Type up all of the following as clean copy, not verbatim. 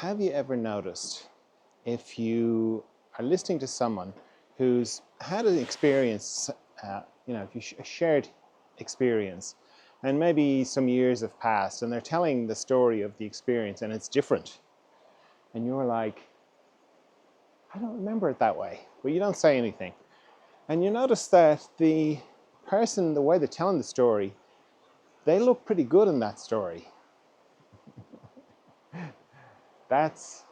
Have you ever noticed if you are listening to someone who's had an experience, if you a shared experience, and maybe some years have passed and they're telling the story of the experience and it's different, and you're like, I don't remember it that way, but you don't say anything. And you notice that the person, the way they're telling the story, they look pretty good in that story. That's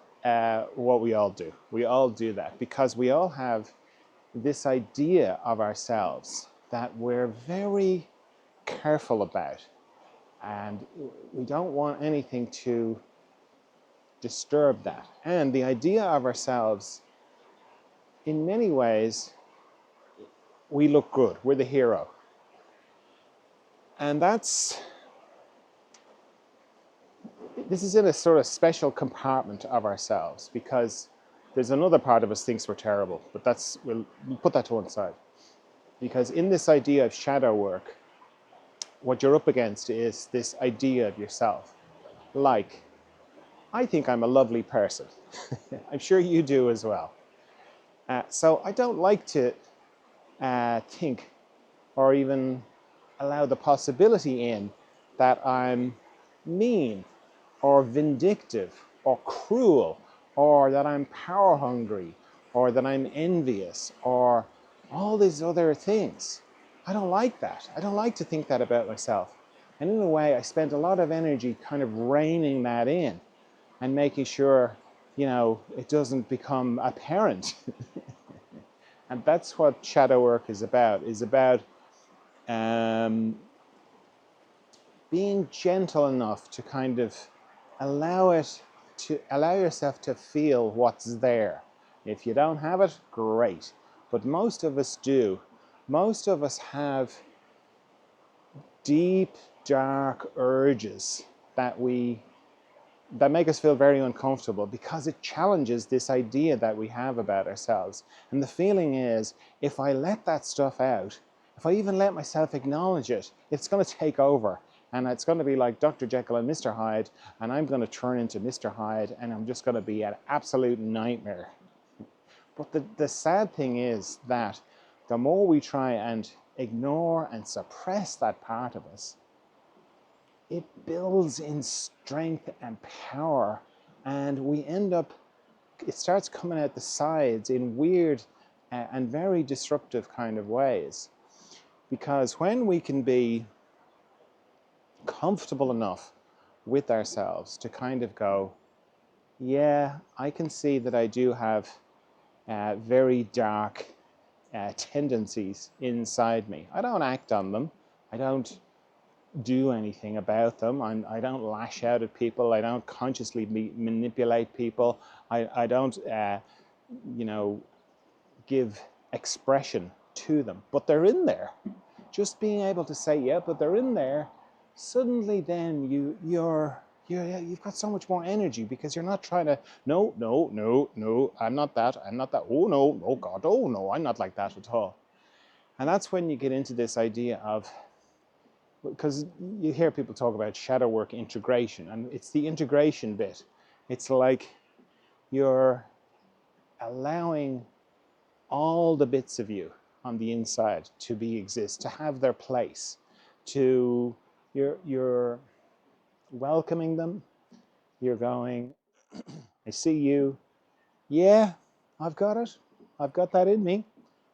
what we all do. We all do that because we all have this idea of ourselves that we're very careful about, and we don't want anything to disturb that. And the idea of ourselves, in many ways, we look good. We're the hero. And this is in a sort of special compartment of ourselves because there's another part of us thinks we're terrible, but we'll put that to one side. Because in this idea of shadow work, what you're up against is this idea of yourself. Like, I think I'm a lovely person. I'm sure you do as well. So I don't like to think or even allow the possibility in that I'm mean or vindictive or cruel, or that I'm power hungry, or that I'm envious, or all these other things. I don't like that. I don't like to think that about myself. And in a way, I spent a lot of energy kind of reining that in and making sure, it doesn't become apparent. And that's what shadow work is about being gentle enough to kind of allow yourself to feel what's there. If you don't have it, great. But most of us do. Most of us have deep, dark urges that make us feel very uncomfortable because it challenges this idea that we have about ourselves. And the feeling is, if I let that stuff out, if I even let myself acknowledge it, it's going to take over. And it's going to be like Dr. Jekyll and Mr. Hyde, and I'm going to turn into Mr. Hyde, and I'm just going to be an absolute nightmare. But the sad thing is that the more we try and ignore and suppress that part of us, it builds in strength and power, and we end up, it starts coming out the sides in weird and very disruptive kind of ways. Because when we can be comfortable enough with ourselves to kind of go, yeah, I can see that I do have very dark tendencies inside me. I don't act on them. I don't do anything about them. I don't lash out at people. I don't consciously manipulate people. I don't, give expression to them. But they're in there. Just being able to say, yeah, but they're in there, suddenly then you've got so much more energy because you're not trying to, no, I'm not that, oh no, oh God, oh no, I'm not like that at all. And that's when you get into this idea of, because you hear people talk about shadow work integration, and it's the integration bit. It's like you're allowing all the bits of you on the inside to exist, to have their place, you're welcoming them. You're going, I see you. Yeah, I've got it. I've got that in me.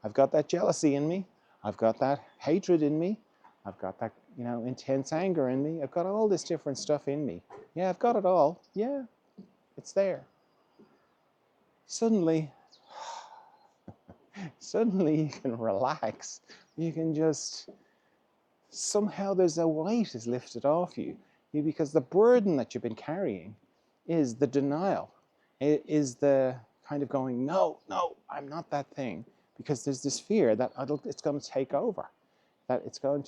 I've got that jealousy in me. I've got that hatred in me. I've got that, intense anger in me. I've got all this different stuff in me. Yeah, I've got it all. Yeah, it's there. Suddenly you can relax. You can just, somehow there's a weight is lifted off you because the burden that you've been carrying is the denial. It is the kind of going, no, I'm not that thing. Because there's this fear that it's going to take over, that you're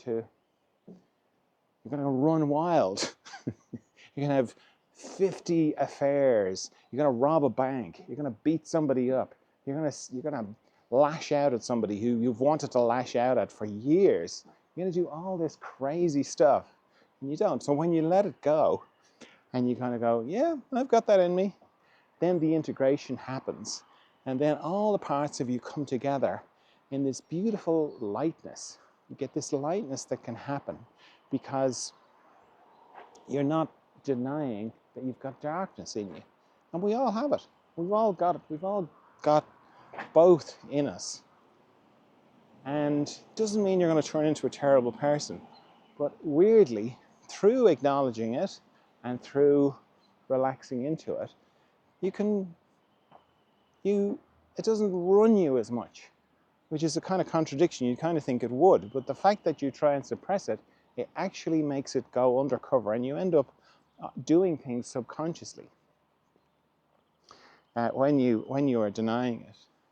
going to run wild. You're going to have 50 affairs. You're going to rob a bank. You're going to beat somebody up. You're going to lash out at somebody who you've wanted to lash out at for years. You're going to do all this crazy stuff, and you don't. So when you let it go, and you kind of go, yeah, I've got that in me. then the integration happens. And then all the parts of you come together in this beautiful lightness. You get this lightness that can happen because you're not denying that you've got darkness in you. And we all have it. We've all got it. We've all got both in us. And it doesn't mean you're going to turn into a terrible person. But weirdly, through acknowledging it and through relaxing into it, it doesn't run you as much, which is a kind of contradiction. You kind of think it would, but the fact that you try and suppress it, it actually makes it go undercover, and you end up doing things subconsciously when you are denying it.